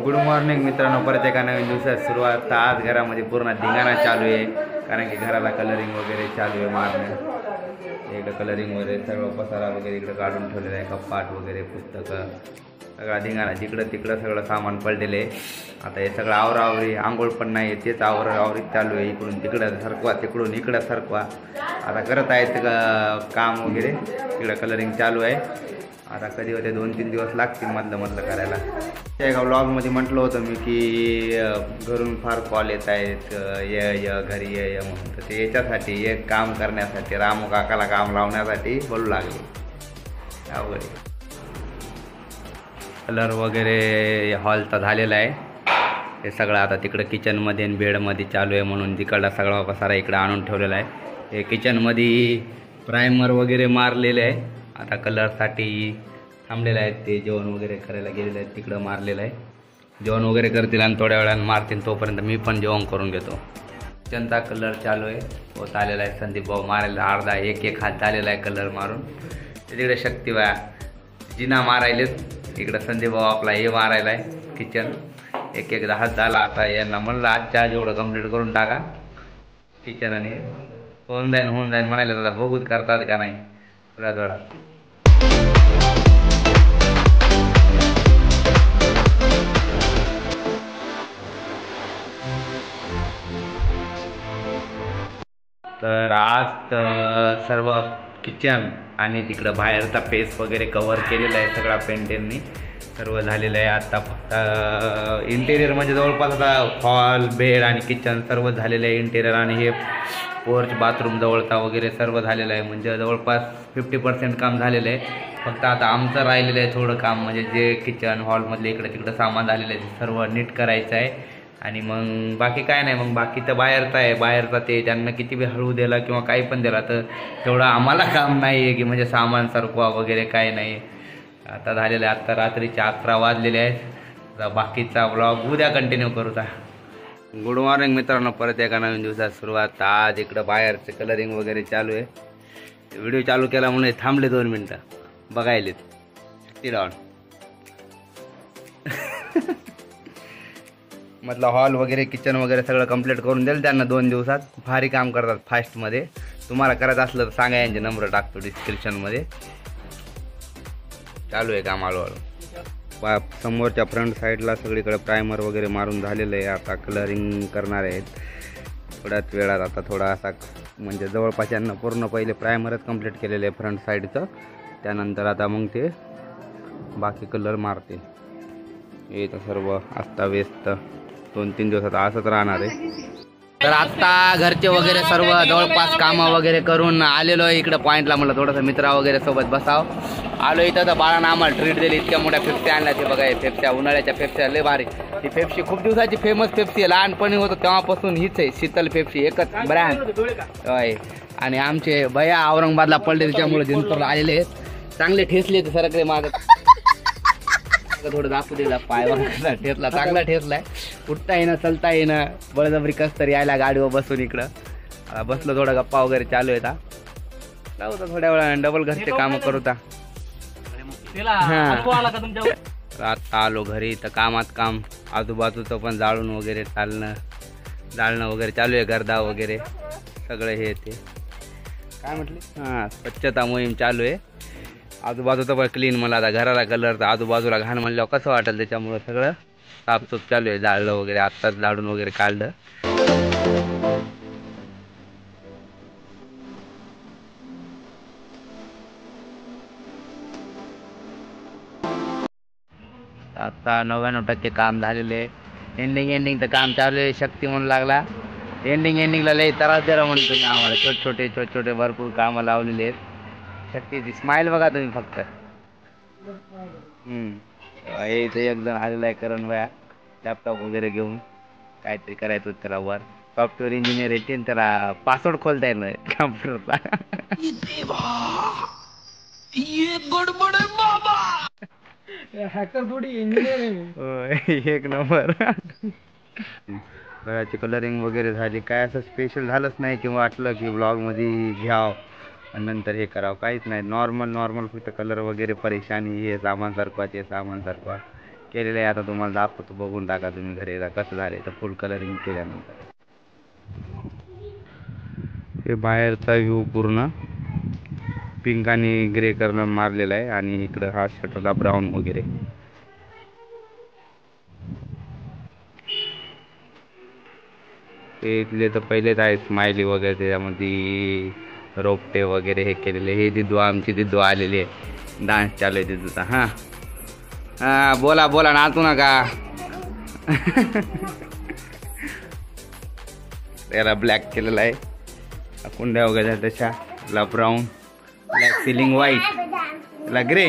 Good morning मित्रांनो, परत एका नवीन दिवसात सुरुवात. आज घरामध्ये पूर्ण धिंगाणा चालू आहे, कारण की घराला कलरिंग वगैरे चालू आहे मारणं. इकडं कलरिंग वगैरे सर्व पसारा वगैरे इकडं काढून ठेवलेला आहे, कपाट वगैरे पुस्तकं सगळा धिंगाणा. जिकडं तिकडं सगळं सामान पडलेलं आहे. आता हे सगळं आवरावरी, आंघोळ पण नाही, तेच आवरावरी चालू आहे. इकडून तिकडं सरकवा, तिकडून इकडं सरकवा. आता करत आहेत काम वगैरे. इकडं कलरिंग चालू आहे. आता कधी होते 2-3 दिवस लागतील मधलं करायला. त्या एका व्लॉगमध्ये म्हटलं होतं मी की घरून फार कॉल येत आहेत, य घरी ये म्हणून. तर ते याच्यासाठी एक काम करण्यासाठी, रामू काकाला काम लावण्यासाठी बोलू लागले. अवघड कलर वगैरे हॉलचा झालेला आहे. हे सगळं आता तिकडं किचनमध्ये आणि बेडमध्ये चालू आहे, म्हणून तिकडला सगळा पसारा इकडं आणून ठेवलेला आहे. हे किचनमध्ये प्रायमर वगैरे मारलेले आहे. आता कलरसाठी थांबलेलं आहे. ते जेवण वगैरे करायला गेलेलं आहे, तिकडं मारलेलं आहे. जेवण वगैरे करतील आणि थोड्या वेळानं मारतील. तोपर्यंत मी पण जेवण करून घेतो. किचनचा कलर चालू आहे, होत आलेला आहे. संदीप भाऊ मारायला अर्धा एक हात झालेला आहे कलर मारून. तिकडे शक्तिबा जिना मारायलेत, इकडं संदीप भाऊ आपला हे मारायला आहे किचन. एक हात झाला. आता यांना म्हणलं आजच्या आज एवढं कंप्लीट करून टाका किचन, आणि होऊन जाईन म्हणायला. दादा बघूच करतात का नाही थोडा. तर आज सर्व किचन आणि तिकडं बाहेरचा फेस वगैरे कव्हर केलेला आहे सगळा पेंटिंगनी, सर्व झालेलं आहे. आता फक्त इंटेरियर म्हणजे जवळपास आता हॉल, बेड आणि किचन सर्व झालेलं आहे. इंटेरियर आणि हे पोर्च, बाथरूम जवळचा वगैरे सर्व झालेलं आहे. म्हणजे जवळपास 50% काम झालेलं आहे. फक्त आता आमचं राहिलेलं आहे थोडं काम, म्हणजे जे किचन हॉलमधले इकडं तिकडं सामान झालेलं आहे सर्व नीट करायचं आहे. आणि मग बाकी काय नाही. मग बाकी तर बाहेरचा ते त्यांना किती बी हळू दिला किंवा काही पण दिला तर तेवढं आम्हाला काम नाही आहे की म्हणजे सामान सरकवा वगैरे काय नाही. आता झालेलं आहे. आत्ता रात्रीचे 11 वाजलेले आहेत. बाकीचा व्लॉग उद्या कंटिन्यू करूचा. गुड मॉर्निंग मित्रांनो, परत एका नवीन दिवसात सुरुवात. आज इकडं बाहेरचं कलरिंग वगैरे चालू आहे. व्हिडिओ चालू केला म्हणून थांबले 2 मिनटं बघायलेत. ती राहून म्हटलं हॉल वगैरे किचन वगैरे सगळं कंप्लीट करून देईल त्यांना 2 दिवसात. भारी काम करतात फास्टमध्ये. तुम्हाला करायचं असलं तर सांगा, यांचे नंबर टाकतो डिस्क्रिप्शनमध्ये. चालू आहे काम हळूहळू. समोरच्या फ्रंट साईडला सगळीकडे प्रायमर वगैरे मारून झालेलं आहे. आता कलरिंग करणार आहेत थोड्याच वेळात. आता थोडा असा म्हणजे जवळपास यांना पूर्ण पहिले प्रायमरच कंप्लीट केलेलं आहे फ्रंट साईडचं. त्यानंतर आता मग ते बाकी कलर मारते. हे तर सर्व आत्ता व्यस्त 2-3 दिवसात असंच राहणार आहे. तर आत्ता घरचे वगैरे सर्व जवळपास कामं वगैरे करून आलेलो आहे इकडं पॉईंटला. म्हटलं थोडंसं मित्रा वगैरे सोबत बसाव. आलो इथं तर बाळानं आम्हाला ट्रीट दिली. इतक्या मोठ्या फेप्स्या आणल्या. ते बघा, फेप्स्या उन्हाळ्याच्या फेप्स्या लय भारी. ही फेप्सी खूप दिवसाची फेमस फेप्सी आहे. लहानपणी होतं तेव्हापासून हीच आहे, शीतल फेप्सी एकच ब्रँड होय. आणि आमचे भैया औरंगाबादला पडले त्याच्यामुळे जिंतूरला आलेले आहेत. चांगले ठेसले ते सरकले मागं. थोडं दाखवू दिला पाय ठेसला, चांगला ठेसलाय. उठता येणं, चलता येणं, बळजबरी कस तरी यायला गाडीवर बसून इकडं बसलो. थोडा गप्पा वगैरे चालू आहे. लावता थोड्या वेळा डबल घरचे काम करूता. आता आलो घरी तर कामात काम. आजूबाजूचं पण जाळून वगैरे जाळणं वगैरे चालू आहे. गर्दा वगैरे सगळं हे ते काय म्हटले, स्वच्छता मोहीम चालू आहे. आजूबाजूचं पण क्लीन. मला आता घराला कलर तर आजूबाजूला घाण म्हणल्यावर कसं वाटेल, त्याच्यामुळं सगळं साफसूफ चालू आहे. जाळलं वगैरे आत्ताच झाडून वगैरे काढलं. आता 99% काम झालेलं आहे. एंडिंग तर काम चालू आहे. शक्ती म्हणून लागला. एंडिंगला लय त्रास द्यायला म्हणतो मी आम्हाला. छोटे भरपूर कामं लावलेली आहेत. शक्तीची स्माईल बघा तुम्ही फक्त. हे इथे एक जण आलेला आहे करण भया, लॅपटॉप वगैरे घेऊन काहीतरी करायचं त्याला वर. सॉफ्टवेअर इंजिनियर येते, त्याला पासवर्ड खोलता येईल नाही कम्प्युटरचा. हॅकर थोडी इंजिनियर एक नंबर. घराची कलरिंग वगैरे झाली. काय असं स्पेशल झालंच नाही किंवा वाटलं की ब्लॉगमध्ये घ्यावं आणि नंतर हे करावं. काहीच नाही. नॉर्मल फक्त कलर वगैरे परेशानी. हे सामान सरकवा, ते सामान सरकवा. केलेलं आहे. आता तुम्हाला दाखवतो, बघून टाका तुम्ही घरी एकदा कसं झालं तर फुल कलरिंग केल्यानंतर. हे बाहेरचा व्ह्यू पूर्ण पिंक आणि ग्रे कलर मारलेला आहे आणि इकडं हा शटरला ब्राऊन वगैरे. ते इथले तर पहिलेच आहे स्माइली वगैरे, त्याच्यामध्ये रोपटे वगैरे हे केलेले. हे दिदू, आमची दिदू आलेली आहे, डान्स चालू आहे दिदूचा. हां हां, बोला बोला, नाचू नका. त्याला ब्लॅक केलेला आहे, कुंड्या वगैरे तशा, ला ब्राऊन, ब्लॅक सिलिंग व्हाईट, ला ग्रे.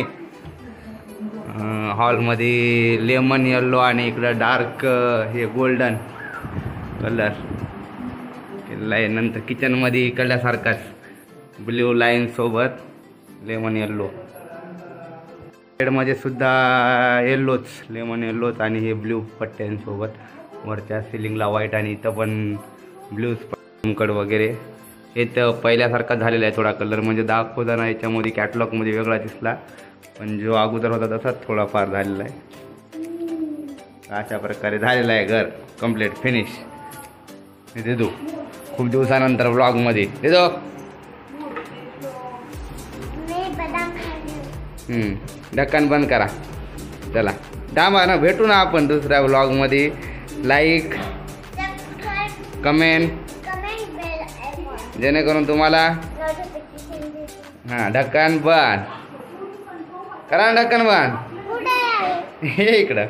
हॉलमध्ये लेमन येल्लो आणि इकडं डार्क हे गोल्डन कलर केलेला आहे. नंतर किचनमध्ये कलरसारखाच ब्ल्यू लाईन सोबत लेमन येल्लो. बेडमध्ये सुद्धा येल्लोच, लेमन येल्लोच आणि हे ब्ल्यू पट्ट्यांसोबत. वरच्या सिलिंगला व्हाईट आणि इथं पण ब्ल्यू कड वगैरे. हे तर पहिल्यासारखा झालेला आहे. थोडा कलर म्हणजे दाखवताना याच्यामध्ये कॅटलॉगमध्ये वेगळा दिसला, पण जो अगोदर होता तसाच थोडाफार झालेला आहे. अशा प्रकारे झालेला आहे घर कम्प्लीट फिनिश. देतो खूप दिवसानंतर व्लॉगमध्ये देतो. ढक्कन बंद करा. चला थांबा ना, भेटू ना आपण दुसऱ्या व्लॉगमध्ये. लाईक, कमेंट, जेणेकरून तुम्हाला. हां, ढक्कन बंद करा, ढक्कन बंद. हे इकडं